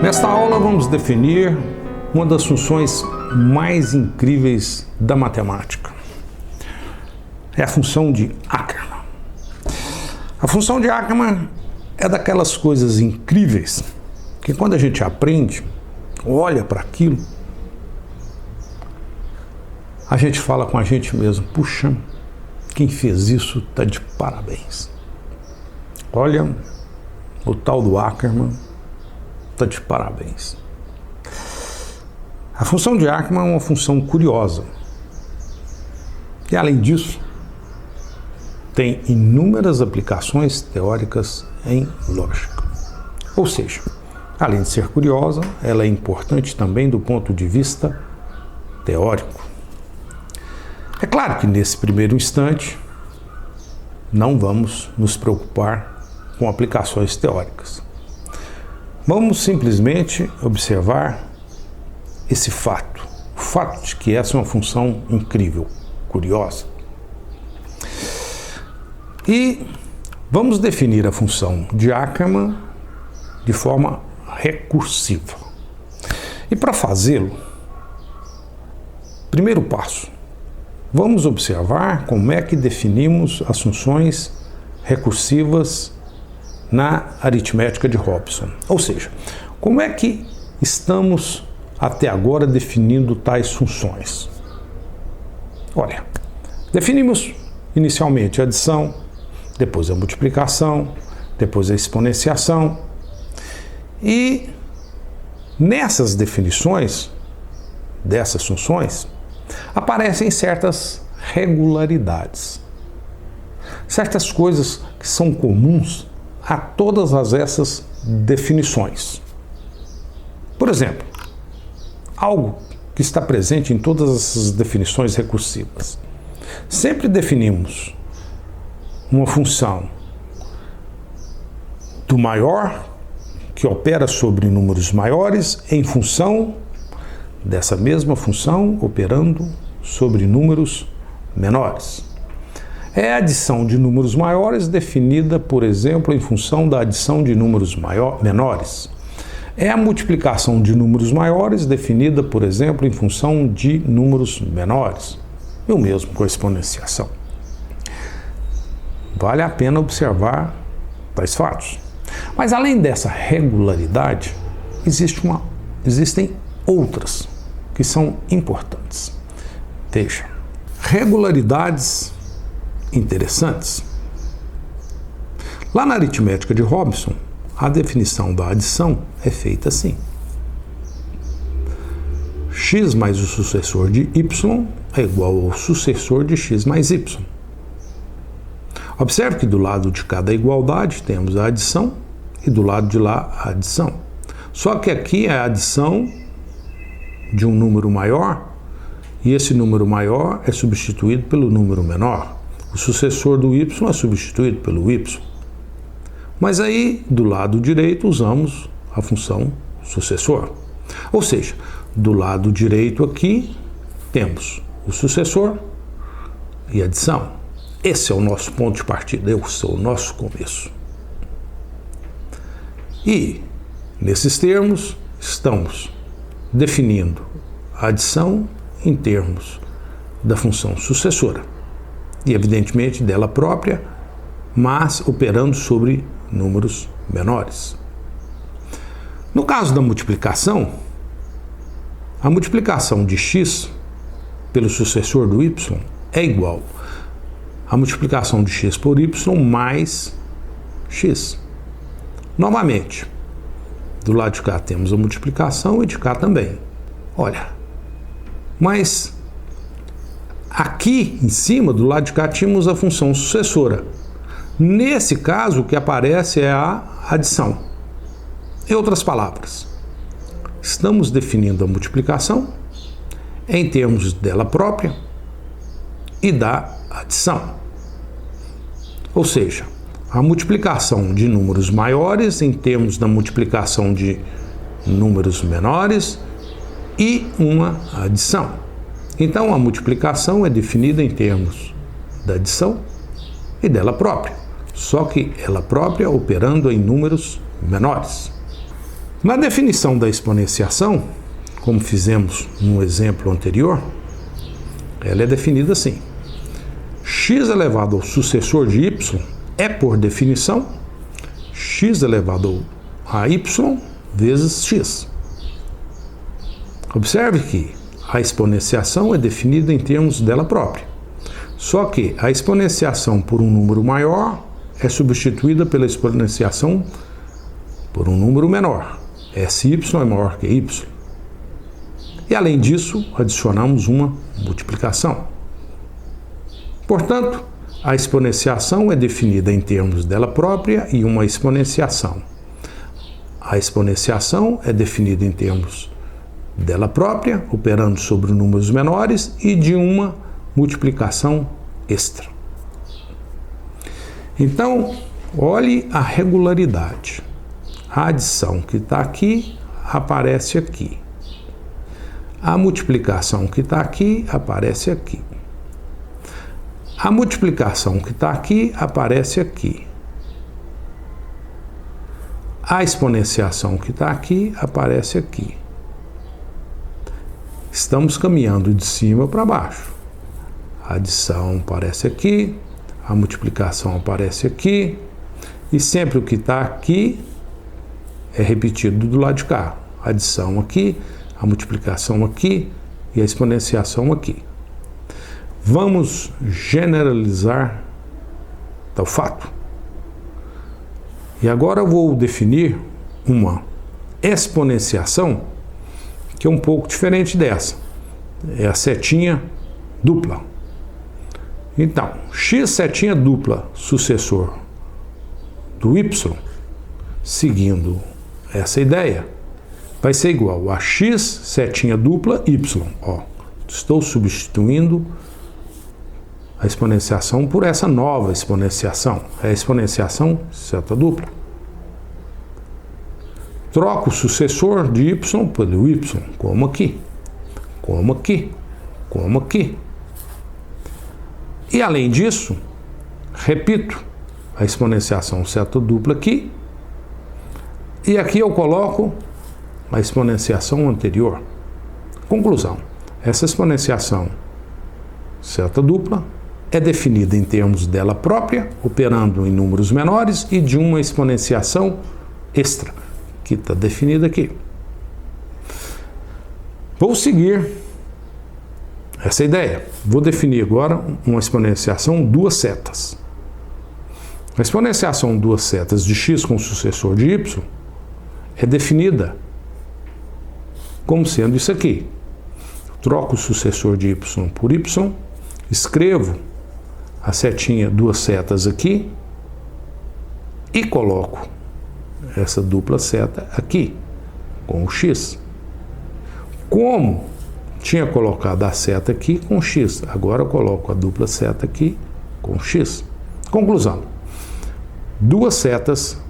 Nesta aula vamos definir uma das funções mais incríveis da matemática. É a função de Ackermann. A função de Ackermann é daquelas coisas incríveis que quando a gente aprende, olha para aquilo, a gente fala com a gente mesmo, puxa, quem fez isso está de parabéns. Olha, o tal do Ackermann está de parabéns. A função de Ackermann é uma função curiosa. E além disso, tem inúmeras aplicações teóricas em lógica. Ou seja, além de ser curiosa, ela é importante também do ponto de vista teórico. É claro que nesse primeiro instante não vamos nos preocupar com aplicações teóricas. Vamos simplesmente observar esse fato, o fato de que essa é uma função incrível, curiosa. E vamos definir a função de Ackermann de forma recursiva. E para fazê-lo, primeiro passo, vamos observar como é que definimos as funções recursivas na aritmética de Hobson. Ou seja, como é que estamos até agora definindo tais funções? Olha, definimos inicialmente a adição, depois a multiplicação, depois a exponenciação. E nessas definições dessas funções aparecem certas regularidades, certas coisas que são comuns a todas essas definições. Por exemplo, algo que está presente em todas essas definições recursivas. Sempre definimos uma função do maior que opera sobre números maiores em função dessa mesma função operando sobre números menores. É a adição de números maiores definida, por exemplo, em função da adição de números menores. É a multiplicação de números maiores definida, por exemplo, em função de números menores. E o mesmo com a exponenciação. Vale a pena observar tais fatos. Mas além dessa regularidade, existem outras que são importantes. Veja, regularidades interessantes. Lá na aritmética de Hobson, a definição da adição é feita assim. X mais o sucessor de y é igual ao sucessor de x mais y. Observe que do lado de cada igualdade temos a adição e do lado de lá a adição. Só que aqui é a adição de um número maior e esse número maior é substituído pelo número menor. O sucessor do y é substituído pelo y. Mas aí, do lado direito, usamos a função sucessor. Ou seja, do lado direito aqui, temos o sucessor e a adição. Esse é o nosso ponto de partida, esse é o nosso começo. E, nesses termos, estamos definindo a adição em termos da função sucessora. E, evidentemente, dela própria, mas operando sobre números menores. No caso da multiplicação, a multiplicação de x pelo sucessor do y é igual à multiplicação de x por y mais x. Novamente, do lado de cá temos a multiplicação e de cá também. Olha, mas aqui em cima, do lado de cá, tínhamos a função sucessora. Nesse caso, o que aparece é a adição. Em outras palavras, estamos definindo a multiplicação em termos dela própria e da adição. Ou seja, a multiplicação de números maiores em termos da multiplicação de números menores e uma adição. Então, a multiplicação é definida em termos da adição e dela própria, só que ela própria operando em números menores. Na definição da exponenciação, como fizemos no exemplo anterior, ela é definida assim: x elevado ao sucessor de y é, por definição, x elevado a y vezes x. Observe que a exponenciação é definida em termos dela própria. Só que a exponenciação por um número maior é substituída pela exponenciação por um número menor. SY é maior que Y. E além disso, adicionamos uma multiplicação. Portanto, a exponenciação é definida em termos dela própria e uma exponenciação. A exponenciação é definida em termos dela própria, operando sobre números menores, e de uma multiplicação extra. Então, olhe a regularidade. A adição que está aqui aparece aqui. A multiplicação que está aqui aparece aqui. A multiplicação que está aqui aparece aqui. A exponenciação que está aqui aparece aqui. Estamos caminhando de cima para baixo. A adição aparece aqui, a multiplicação aparece aqui, e sempre o que está aqui é repetido do lado de cá. A adição aqui, a multiplicação aqui e a exponenciação aqui. Vamos generalizar tal fato. E agora eu vou definir uma exponenciação que é um pouco diferente dessa. É a setinha dupla. Então, x setinha dupla sucessor do y, seguindo essa ideia, vai ser igual a x setinha dupla y. Ó, estou substituindo a exponenciação por essa nova exponenciação. É a exponenciação seta dupla. Troco o sucessor de y pelo y, como aqui, como aqui, como aqui. E além disso, repito a exponenciação seta dupla aqui, e aqui eu coloco a exponenciação anterior. Conclusão: essa exponenciação seta dupla é definida em termos dela própria, operando em números menores, e de uma exponenciação extra, que está definida aqui. Vou seguir essa ideia. Vou definir agora uma exponenciação duas setas. A exponenciação duas setas de x com o sucessor de y é definida como sendo isso aqui. Troco o sucessor de y por y, escrevo a setinha duas setas aqui e coloco essa dupla seta aqui com o x. Como tinha colocado a seta aqui com x, agora eu coloco a dupla seta aqui com x. Conclusão: duas setas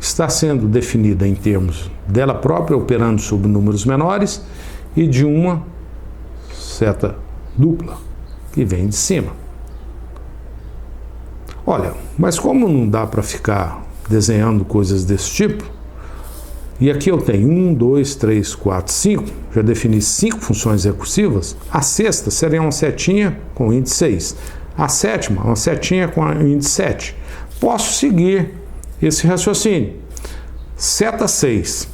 está sendo definida em termos dela própria, operando sobre números menores, e de uma seta dupla que vem de cima. Olha, mas como não dá para ficar desenhando coisas desse tipo, e aqui eu tenho 1, 2, 3, 4, 5, já defini 5 funções recursivas, a sexta seria uma setinha com índice 6, a sétima uma setinha com índice 7. Posso seguir esse raciocínio. Seta 6,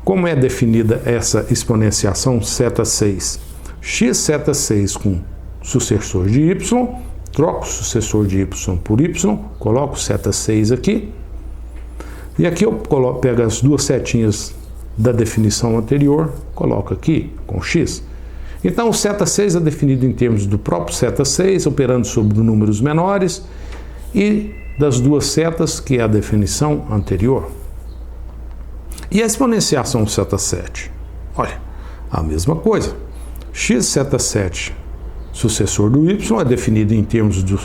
como é definida essa exponenciação seta 6? X seta 6 com sucessor de y, troco o sucessor de y por y, coloco seta 6 aqui, e aqui eu pego as duas setinhas da definição anterior, coloco aqui com x. Então o seta 6 é definido em termos do próprio seta 6, operando sobre números menores, e das duas setas, que é a definição anterior. E a exponenciação seta 7? Olha, a mesma coisa. X seta 7, sucessor do y, é definido em termos do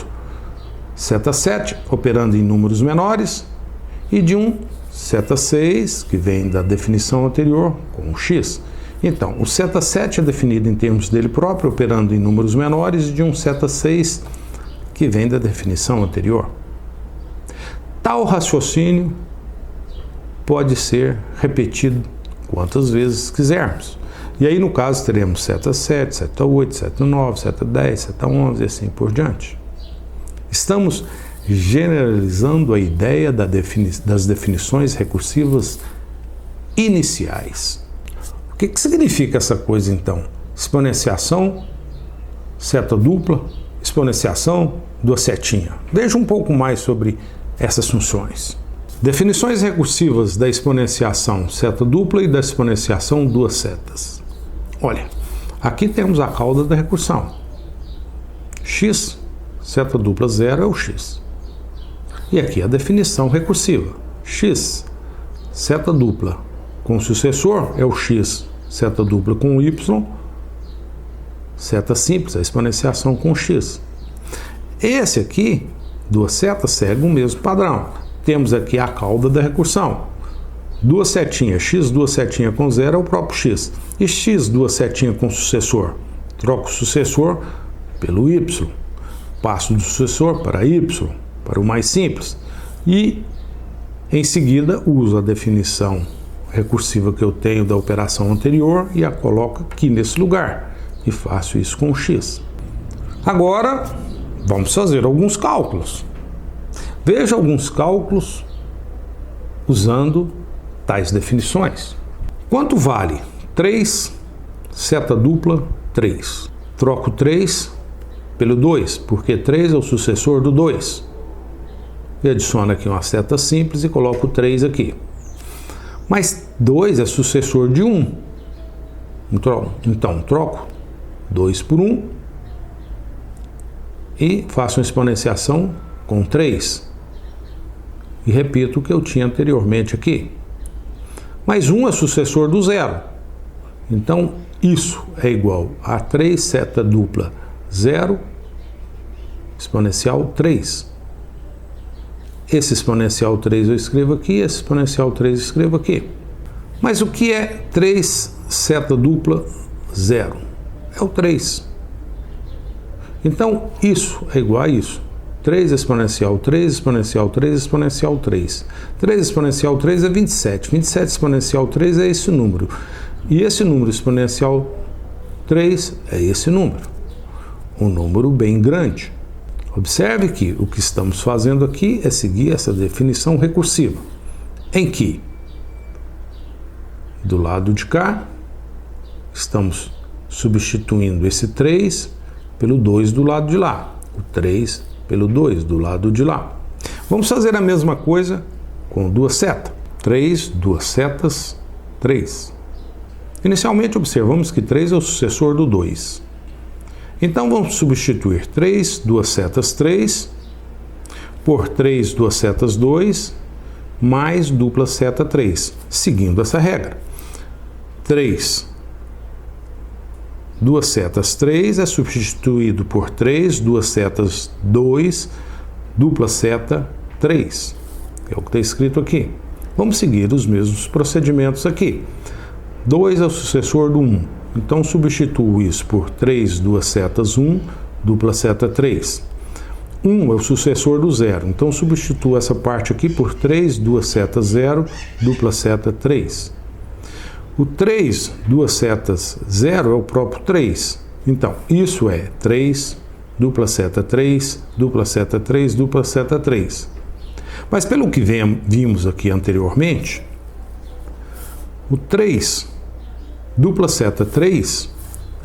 seta 7, operando em números menores, e de um seta 6, que vem da definição anterior, com o x. Então, o seta 7 é definido em termos dele próprio, operando em números menores, e de um seta 6, que vem da definição anterior. Tal raciocínio pode ser repetido quantas vezes quisermos. E aí, no caso, teremos seta 7, seta 8, seta 9, seta 10, seta 11 e assim por diante. Estamos generalizando a ideia das definições recursivas iniciais. O que significa essa coisa, então? Exponenciação, seta dupla, exponenciação, duas setinhas. Veja um pouco mais sobre essas funções. Definições recursivas da exponenciação seta dupla e da exponenciação duas setas. Olha, aqui temos a cauda da recursão. X, seta dupla 0 é o x. E aqui a definição recursiva. X, seta dupla com sucessor é o x, seta dupla com y, seta simples, a exponenciação com x. Esse aqui, duas setas, segue o mesmo padrão. Temos aqui a cauda da recursão. Duas setinhas, x, duas setinhas com 0 é o próprio x. E x, duas setinhas com sucessor. Troco o sucessor pelo y. Passo do sucessor para y, para o mais simples. E, em seguida, uso a definição recursiva que eu tenho da operação anterior e a coloco aqui nesse lugar. E faço isso com o x. Agora, vamos fazer alguns cálculos. Veja alguns cálculos usando tais definições. Quanto vale 3, seta dupla, 3? Troco 3 pelo 2, porque 3 é o sucessor do 2. E adiciono aqui uma seta simples e coloco 3 aqui. Mas 2 é sucessor de 1. Então, troco 2 por 1 e faço uma exponenciação com 3. E repito o que eu tinha anteriormente aqui. Mas 1 é sucessor do 0. Então, isso é igual a 3 seta dupla 0 exponencial 3. Esse exponencial 3 eu escrevo aqui, esse exponencial 3 eu escrevo aqui. Mas o que é 3 seta dupla 0? É o 3. Então, isso é igual a isso. 3 exponencial 3, exponencial 3, exponencial 3. 3 exponencial 3 é 27. 27 exponencial 3 é esse número. E esse número exponencial 3 é esse número. Um número bem grande. Observe que o que estamos fazendo aqui é seguir essa definição recursiva, em que, do lado de cá, estamos substituindo esse 3 pelo 2 do lado de lá. O 3 pelo 2 do lado de lá. Vamos fazer a mesma coisa com duas setas. 3, duas setas, 3. Inicialmente observamos que 3 é o sucessor do 2. Então vamos substituir 3, duas setas 3, por 3, duas setas 2, mais dupla seta 3, seguindo essa regra. 3, duas setas 3 é substituído por 3, duas setas 2, dupla seta 3. É o que está escrito aqui. Vamos seguir os mesmos procedimentos aqui. 2 é o sucessor do 1. Então, substituo isso por 3, duas setas 1, dupla seta 3. 1 é o sucessor do 0. Então, substituo essa parte aqui por 3, duas setas 0, dupla seta 3. O 3, duas setas 0 é o próprio 3. Então, isso é 3, dupla seta 3, dupla seta 3, dupla seta 3. Mas pelo que vimos aqui anteriormente, o 3, dupla seta 3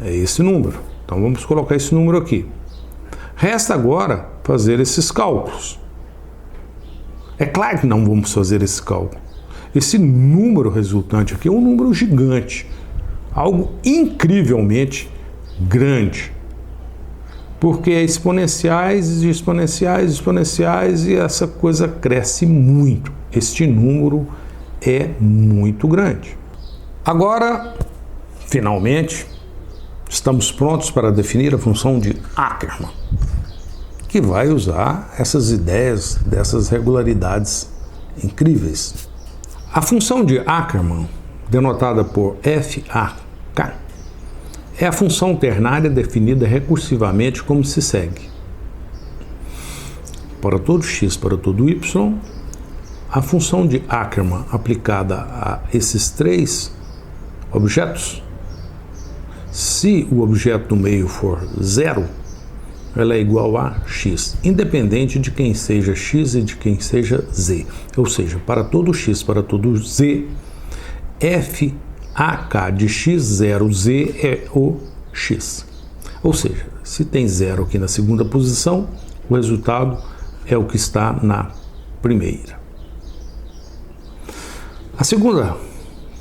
é esse número. Então, vamos colocar esse número aqui. Resta agora fazer esses cálculos. É claro que não vamos fazer esse cálculo. Esse número resultante aqui é um número gigante, algo incrivelmente grande, porque é exponenciais, exponenciais, exponenciais e essa coisa cresce muito. Este número é muito grande. Agora, finalmente, estamos prontos para definir a função de Ackermann, que vai usar essas ideias dessas regularidades incríveis. A função de Ackermann, denotada por FAK, é a função ternária definida recursivamente como se segue. Para todo x, para todo y, a função de Ackermann aplicada a esses três objetos, se o objeto do meio for zero, ela é igual a x, independente de quem seja x e de quem seja z. Ou seja, para todo x, para todo z, f ak de x0z é o x. Ou seja, se tem zero aqui na segunda posição, o resultado é o que está na primeira. A segunda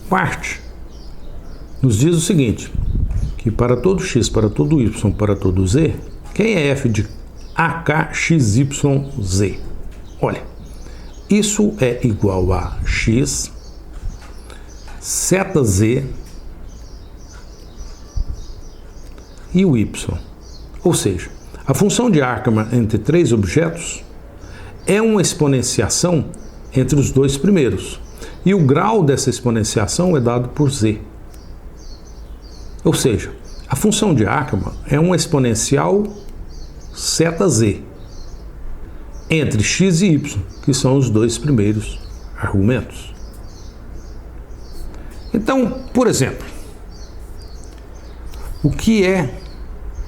parte nos diz o seguinte, que para todo x, para todo y, para todo z, quem é f de ak xyz? Olha, isso é igual a x, seta z e o y. Ou seja, a função de Ackermann entre três objetos é uma exponenciação entre os dois primeiros. E o grau dessa exponenciação é dado por z. Ou seja, a função de Ackermann é uma exponencial seta z entre x e y, que são os dois primeiros argumentos. Então, por exemplo, o que é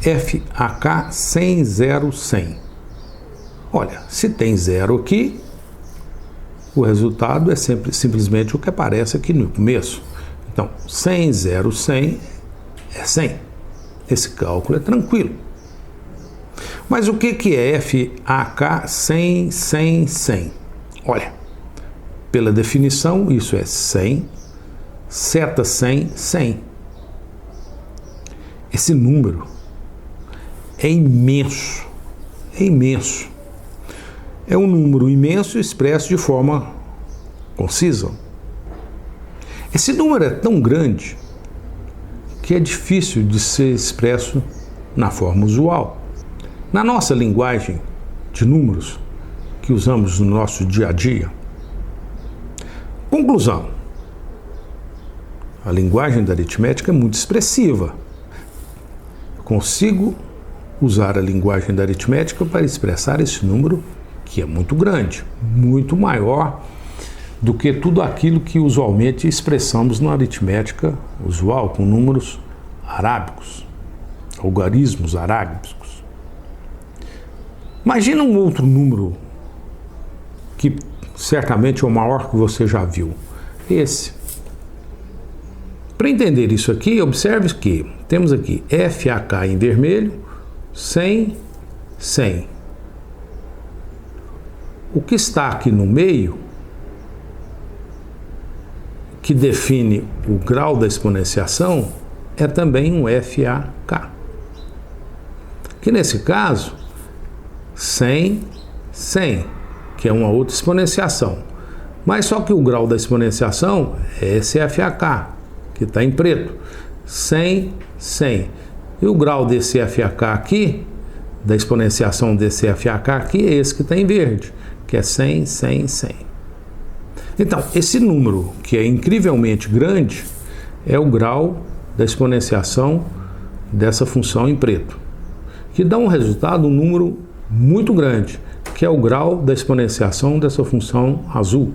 FAK sem 0, 100? Olha, se tem zero aqui, o resultado é simplesmente o que aparece aqui no começo. Então, 100, 0, 100 é 100. Esse cálculo é tranquilo. Mas o que é FAK 100, 100, 100? Olha, pela definição, isso é 100, seta 100, 100. Esse número é imenso, é imenso. É um número imenso expresso de forma concisa. Esse número é tão grande que é difícil de ser expresso na forma usual. Na nossa linguagem de números que usamos no nosso dia a dia. Conclusão: a linguagem da aritmética é muito expressiva. Eu consigo usar a linguagem da aritmética para expressar esse número que é muito grande, muito maior do que tudo aquilo que usualmente expressamos na aritmética usual, com números arábicos, algarismos arábicos. Imagina um outro número que certamente é o maior que você já viu. Esse. Para entender isso aqui, observe que temos aqui FAK em vermelho, 100, 100. O que está aqui no meio, que define o grau da exponenciação, é também um FAK. Que nesse caso, 100, 100, que é uma outra exponenciação. Mas só que o grau da exponenciação é esse FAK, que está em preto. 100, 100. E o grau desse FAK aqui, da exponenciação desse FAK aqui, é esse que está em verde, que é 100, 100, 100. Então, esse número, que é incrivelmente grande, é o grau da exponenciação dessa função em preto, que dá um resultado, um número muito grande, que é o grau da exponenciação dessa função azul,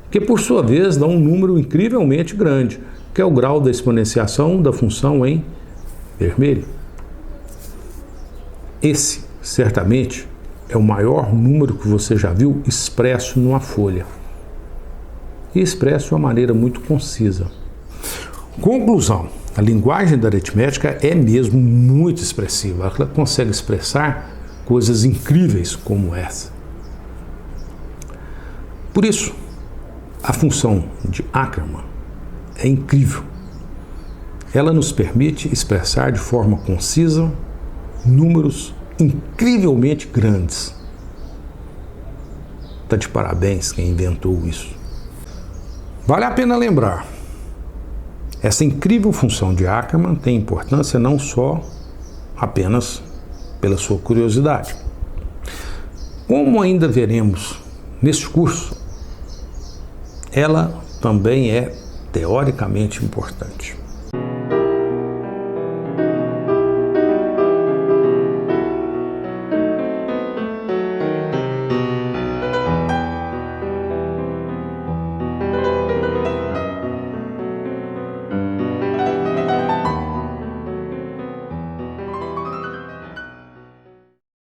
que por sua vez dá um número incrivelmente grande, que é o grau da exponenciação da função em vermelho. Esse, certamente, é o maior número que você já viu expresso numa folha. E expresso de uma maneira muito concisa. Conclusão: a linguagem da aritmética é mesmo muito expressiva. Ela consegue expressar coisas incríveis como essa. Por isso, a função de Ackermann é incrível. Ela nos permite expressar de forma concisa números incrivelmente grandes. Está de parabéns quem inventou isso. Vale a pena lembrar, essa incrível função de Ackermann tem importância não só apenas pela sua curiosidade. Como ainda veremos neste curso, ela também é teoricamente importante.